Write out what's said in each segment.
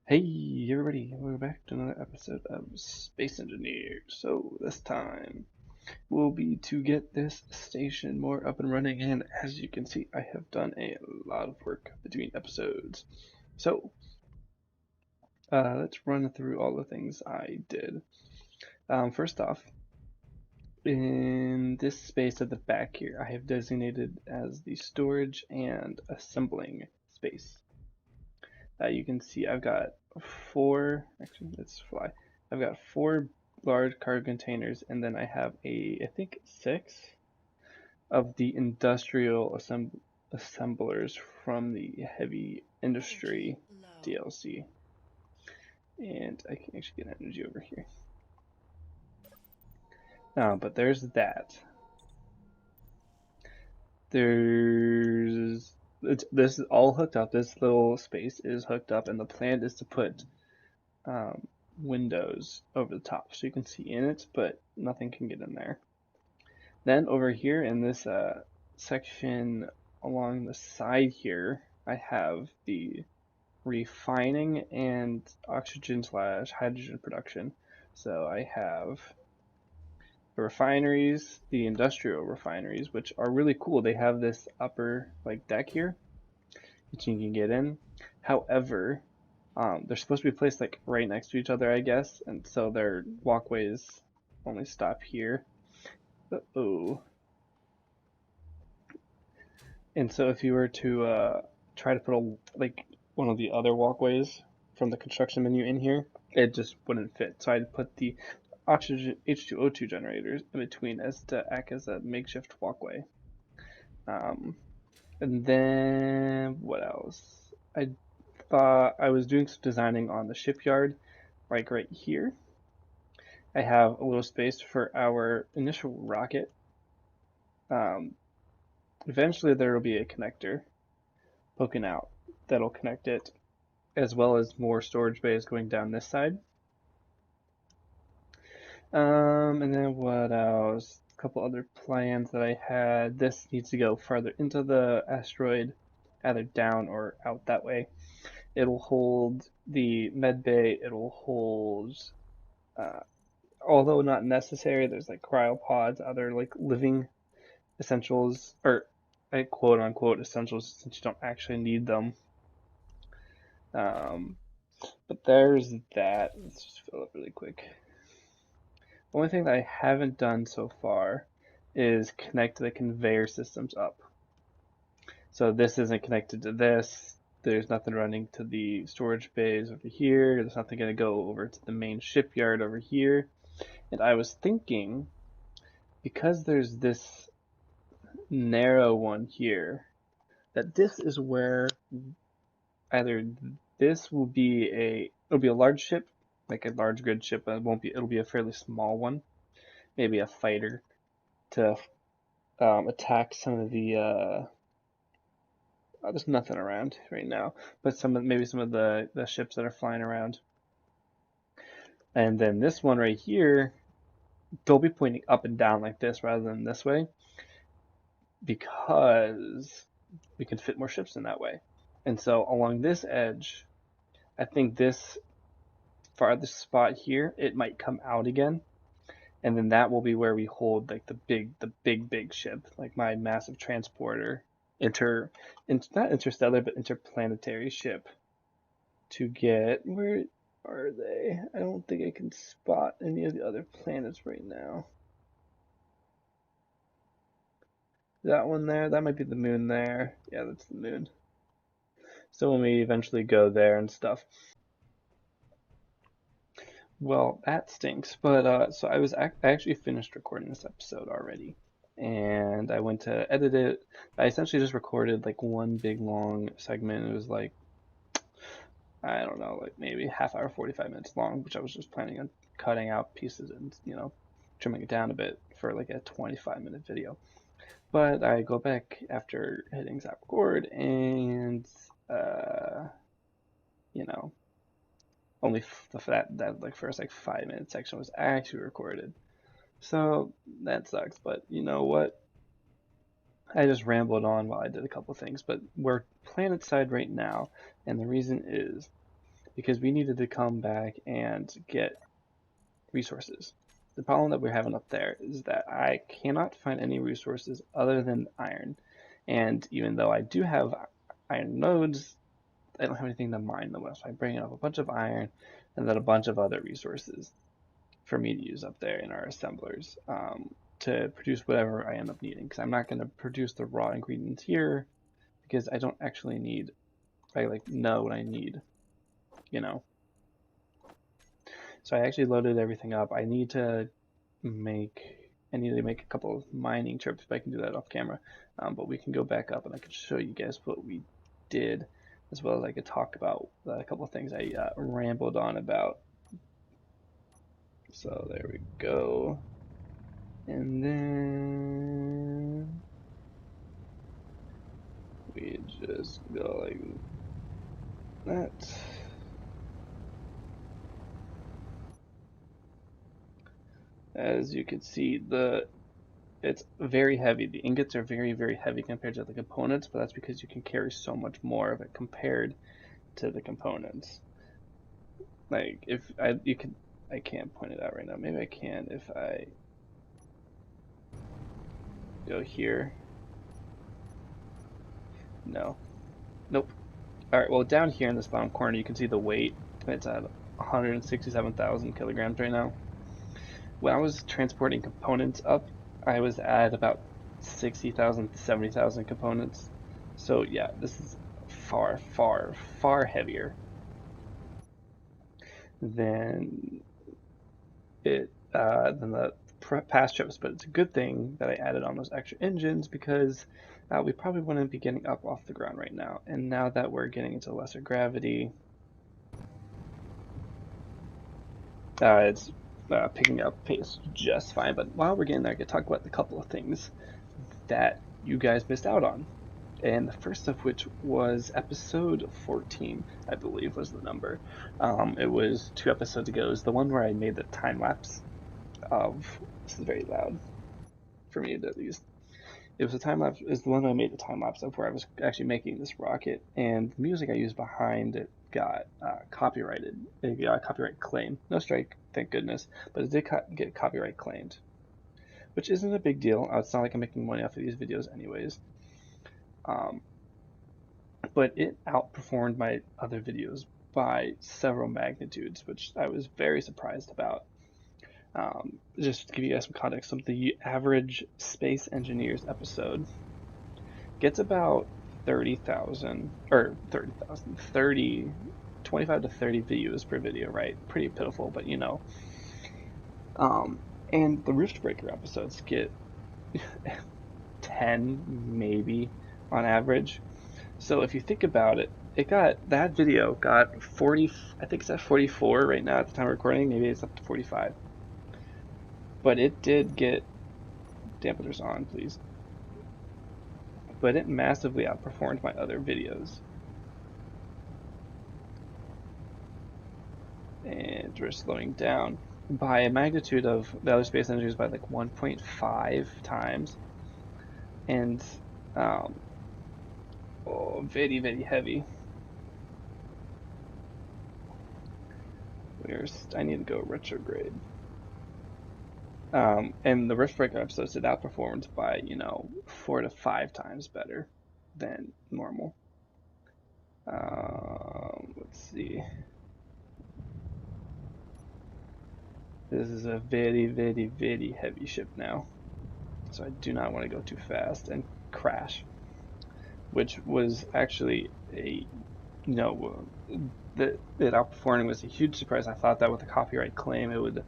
Hey everybody, welcome back to another episode of Space Engineer. So this time will be to get this station more up and running, and as you can see, I have done a lot of work between episodes. So let's run through all the things I did. First off, in this space at the back here, I have designated as the storage and assembling space. You can see I've got actually, let's fly. I've got four large cargo containers, and then I have I think six of the industrial assemblers from the heavy industry DLC. And I can actually get energy over here. But there's that. This is all hooked up. This little space is hooked up, and the plan is to put um, windows over the top so you can see in it, but nothing can get in there. Then over here in this section along the side here, I have the refining and oxygen/hydrogen production. So I have the refineries, the industrial refineries, which are really cool. They have this upper deck here that you can get in. However, they're supposed to be placed like right next to each other, I guess, and so their walkways only stop here. Oh, and so if you were to try to put one of the other walkways from the construction menu in here, it just wouldn't fit. So I'd put the oxygen H2O2 generators in between as to act as a makeshift walkway. Um, and then what else? I thought I was doing some designing on the shipyard, like right here. I have a little space for our initial rocket. Um, Eventually there will be a connector poking out that'll connect it, as well as more storage bays going down this side. And then what else? A couple other plans that I had. This needs to go farther into the asteroid, either down or out that way. It'll hold the med bay. It'll hold, uh, although not necessary, there's like cryopods, other like living essentials, or quote unquote essentials, since you don't actually need them. Um, but there's that. Let's just fill up really quick. The only thing that I haven't done so far is connect the conveyor systems up. So this isn't connected to this. There's nothing running to the storage bays over here. There's nothing going to go over to the main shipyard over here. And I was thinking, because there's this narrow one here, that this is where either this will be it'll be a large ship, like a large grid ship, but it'll be a fairly small one, maybe a fighter to attack some of the there's nothing around right now, but maybe some of the ships that are flying around. And then this one right here, they'll be pointing up and down like this rather than this way, because we can fit more ships in that way. And so along this edge, I think this farthest spot here, it might come out again, and then that will be where we hold like the big ship, like my massive transporter, not interstellar but interplanetary ship. To get, where are they? I don't think I can spot any of the other planets right now. That one there, that might be the moon there. Yeah, that's the moon. So when we eventually go there and stuff. Well, that stinks. But so I actually finished recording this episode already, and I went to edit it. I essentially just recorded like one big long segment. It was like, I don't know, like maybe half hour, 45 minutes long, which I was just planning on cutting out pieces and trimming it down a bit for like a 25-minute video. But I go back after hitting stop record, and you know only that like first like 5 minute section was actually recorded. So that sucks, but you know what? I just rambled on while I did a couple things, but we're planet side right now, and the reason is because we needed to come back and get resources. The problem that we're having up there is that I cannot find any resources other than iron. And even though I do have iron nodes, I don't have anything to mine them with. So I bring up a bunch of iron and then a bunch of other resources for me to use up there in our assemblers to produce whatever I end up needing. Because I'm not going to produce the raw ingredients here because I don't actually need, I like know what I need, you know. So I actually loaded everything up. Make I need to make a couple of mining trips, but I can do that off camera. But we can go back up and I can show you guys what we did, as well as I could talk about a couple of things I rambled on about. So there we go. And then we just go like that. As you can see, it's very heavy. The ingots are very, very heavy compared to the components, but that's because you can carry so much more of it compared to the components. Like if I can't point it out right now. Maybe I can if I go here. No. Nope. All right, well down here in this bottom corner you can see the weight. It's at 167,000 kilograms right now. When I was transporting components up, I was at about 60,000 to 70,000 components. So yeah, this is far, far, far heavier than than the past trips. But it's a good thing that I added on those extra engines because we probably wouldn't be getting up off the ground right now. And now that we're getting into lesser gravity, it's picking up pace just fine. But while we're getting there, I could talk about a couple of things that you guys missed out on. And the first of which was episode 14, I believe was the number. It was 2 episodes ago. It was the one where I made the time lapse of, this is very loud for me at least. It was a time lapse, is the one I made the time lapse of where I was actually making this rocket, and the music I used behind it got copyrighted. It got a copyright claim. No strike, thank goodness, but it did get copyright claimed, which isn't a big deal. It's not like I'm making money off of these videos anyways. Um, but it outperformed my other videos by several magnitudes, which I was very surprised about. Just to give you guys some context, so the average Space Engineers episode gets about 30,000, or 30,000, 30, 25 to 30 views per video, right? Pretty pitiful, but you know. And the Riftbreaker episodes get 10, maybe, on average. So if you think about it, that video got 40, I think it's at 44 right now at the time of recording, maybe it's up to 45. But it did get dampeners on, please. But it massively outperformed my other videos. And we're slowing down by a magnitude of the other space energies by like 1.5 times. And very, very heavy. I need to go retrograde. And the Riftbreaker episodes it outperformed by, 4 to 5 times better than normal. Let's see. This is a very, very, very heavy ship now. So I do not want to go too fast and crash. Which was actually that it outperforming was a huge surprise. I thought that with a copyright claim it would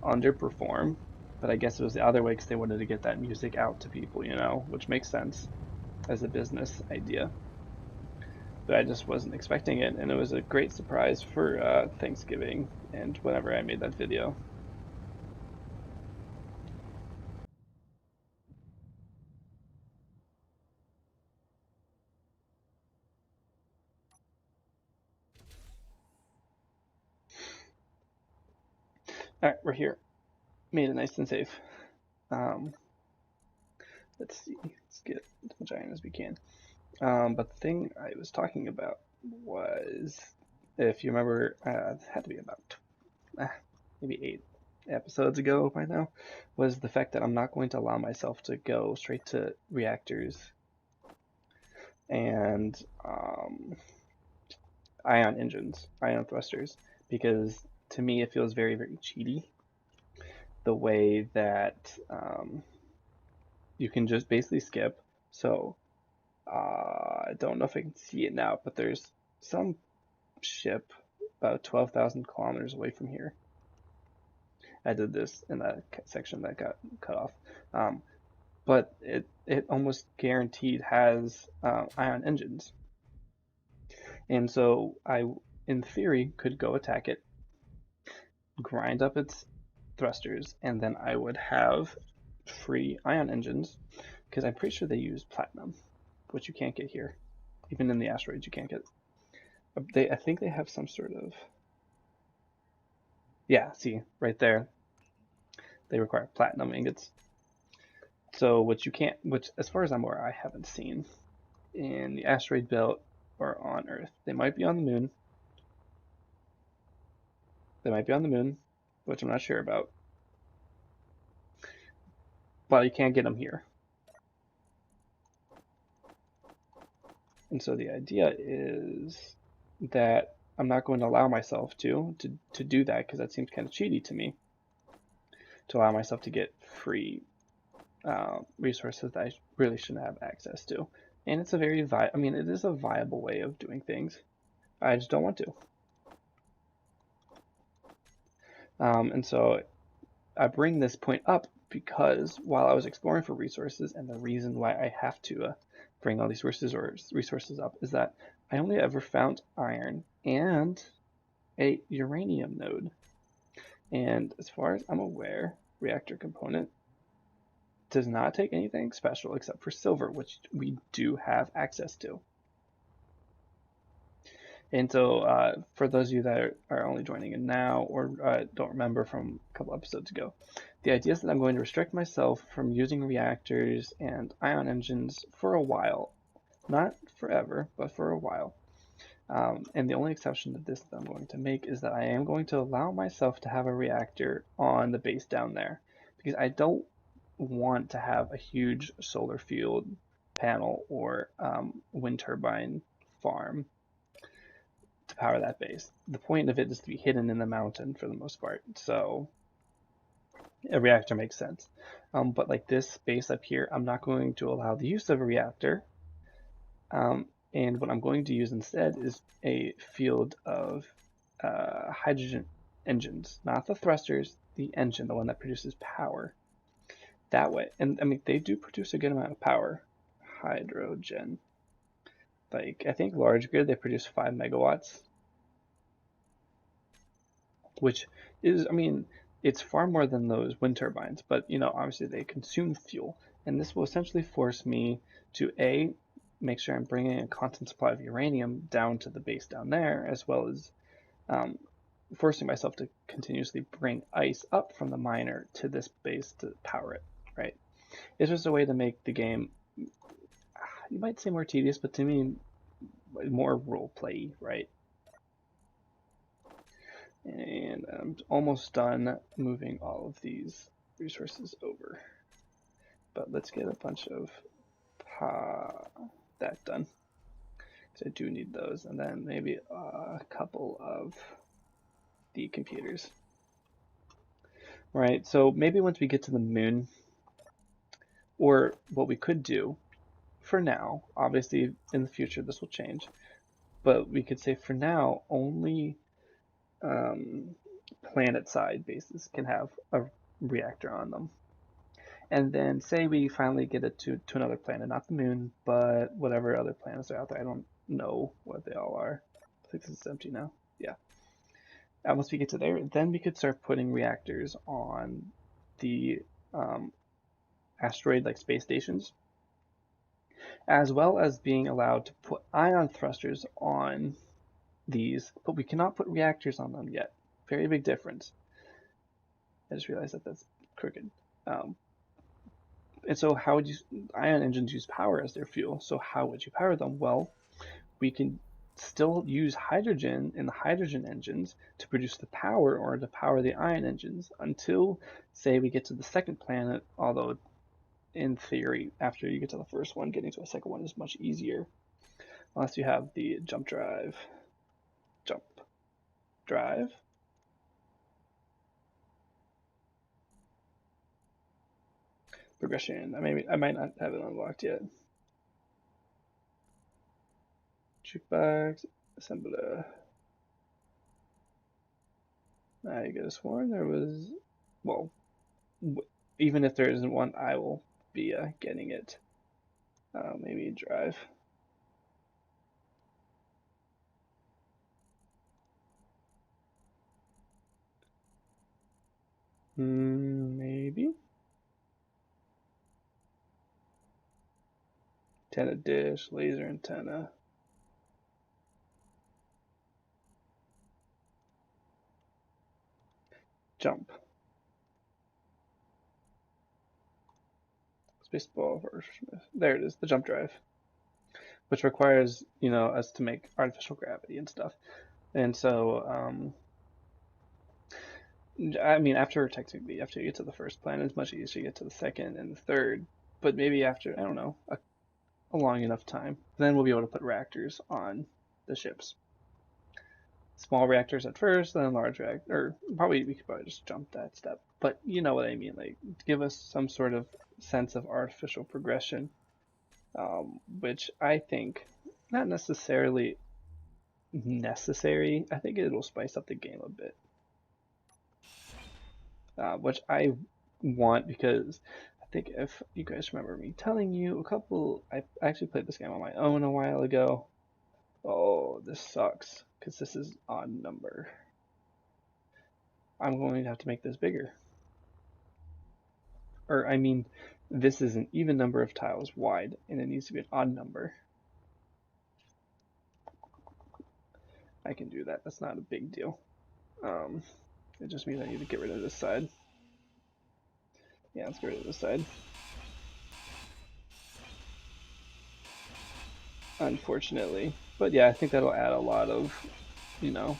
underperform, but I guess it was the other way because they wanted to get that music out to people, which makes sense as a business idea. But I just wasn't expecting it, and it was a great surprise for Thanksgiving and whenever I made that video. All right, we're here. Made it nice and safe. Um, let's see. Let's get as much iron as we can. But the thing I was talking about was if you remember, it had to be about maybe 8 episodes ago by now, was the fact that I'm not going to allow myself to go straight to reactors and ion engines, ion thrusters, because to me it feels very, very cheaty the way that you can just basically skip. So I don't know if I can see it now, but there's some ship about 12,000 kilometers away from here. I did this in that section that got cut off. But it almost guaranteed has ion engines. And so I, in theory, could go attack it, grind up its thrusters, and then I would have free ion engines, because I'm pretty sure they use platinum, which you can't get here. Even in the asteroids, you can't get. I think they have some sort of. Yeah, see, right there, they require platinum ingots. So, which you can't, which as far as I'm aware, I haven't seen in the asteroid belt or on Earth. They might be on the moon. They might be on the moon, which I'm not sure about. But you can't get them here. And so the idea is that I'm not going to allow myself to do that, because that seems kind of cheaty to me, to allow myself to get free resources that I really shouldn't have access to. And it's a very I mean, it is a viable way of doing things. I just don't want to. And so I bring this point up because while I was exploring for resources, and the reason why I have to bring all these resources up is that I only ever found iron and a uranium node. And as far as I'm aware, reactor component does not take anything special except for silver, which we do have access to. And so for those of you that are only joining in now, or don't remember from a couple episodes ago, the idea is that I'm going to restrict myself from using reactors and ion engines for a while. Not forever, but for a while. And the only exception to this that I'm going to make is that I am going to allow myself to have a reactor on the base down there, because I don't want to have a huge solar field panel or wind turbine farm to power that base. The point of it is to be hidden in the mountain for the most part, so a reactor makes sense. But like this base up here, I'm not going to allow the use of a reactor. And what I'm going to use instead is a field of hydrogen engines, not the thrusters, the engine, the one that produces power. That way, and I mean, they do produce a good amount of power. Hydrogen. Like, I think large grid, they produce 5 megawatts, which is, I mean, it's far more than those wind turbines, but, you know, obviously they consume fuel. And this will essentially force me to A, make sure I'm bringing a constant supply of uranium down to the base down there, as well as forcing myself to continuously bring ice up from the miner to this base to power it, right? It's just a way to make the game, you might say more tedious, but to me, more role play, right? And I'm almost done moving all of these resources over. But let's get a bunch of that done, because I do need those, and then maybe a couple of the computers. Right, so maybe once we get to the moon, or what we could do for now, obviously in the future this will change, but we could say for now only planet side bases can have a reactor on them. And then say we finally get it to another planet, not the moon, but whatever other planets are out there. I don't know what they all are. I think this is empty now. Yeah. And once we get to there, then we could start putting reactors on the asteroid like space stations, as well as being allowed to put ion thrusters on these, but we cannot put reactors on them yet. Very big difference. I just realized that that's crooked. And so how would you, ion engines use power as their fuel, so how would you power them? Well, we can still use hydrogen in the hydrogen engines to produce the power or to power the ion engines until, say, we get to the second planet, although in theory, after you get to the first one, getting to a second one is much easier. Unless you have the jump drive. Jump drive. Progression. I might not have it unlocked yet. Jukebox. Assembler. I could have sworn there was. Well, even if there isn't one, I will be getting it. Maybe drive. Maybe. Antenna dish, laser antenna. Jump. Spaceball for Smith. There it is, the jump drive, which requires us to make artificial gravity and stuff. And so, I mean, after you get to the first planet, it's much easier to get to the second and the third. But maybe after, I don't know, a long enough time, then we'll be able to put reactors on the ships. Small reactors at first, then large reactor. Or probably we could probably just jump that step. But you know what I mean, like give us some sort of sense of artificial progression, which I think not necessarily necessary. I think it'll spice up the game a bit, which I want because I think if you guys remember me telling you I actually played this game on my own a while ago. Oh, this sucks because this is odd number. I'm going to have to make this bigger. Or, I mean, this is an even number of tiles wide, and it needs to be an odd number. I can do that. That's not a big deal. It just means I need to get rid of this side. Yeah, let's get rid of this side. Unfortunately. But yeah, I think that'll add a lot of, not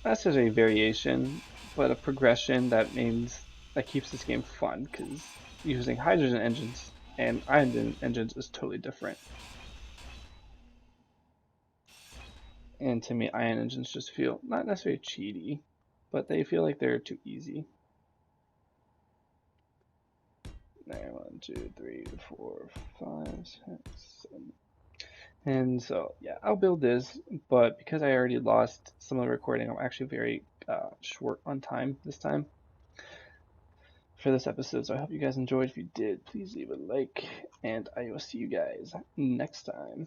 necessarily variation, but a progression that keeps this game fun, because using hydrogen engines and ion engines is totally different. And to me, ion engines just feel not necessarily cheaty, but they feel like they're too easy. There, 1, 2, 3, 4, 5, 6, 7. And so, yeah, I'll build this, but because I already lost some of the recording, I'm actually very short on time this time for this episode. So I hope you guys enjoyed. If you did, please leave a like, and I will see you guys next time.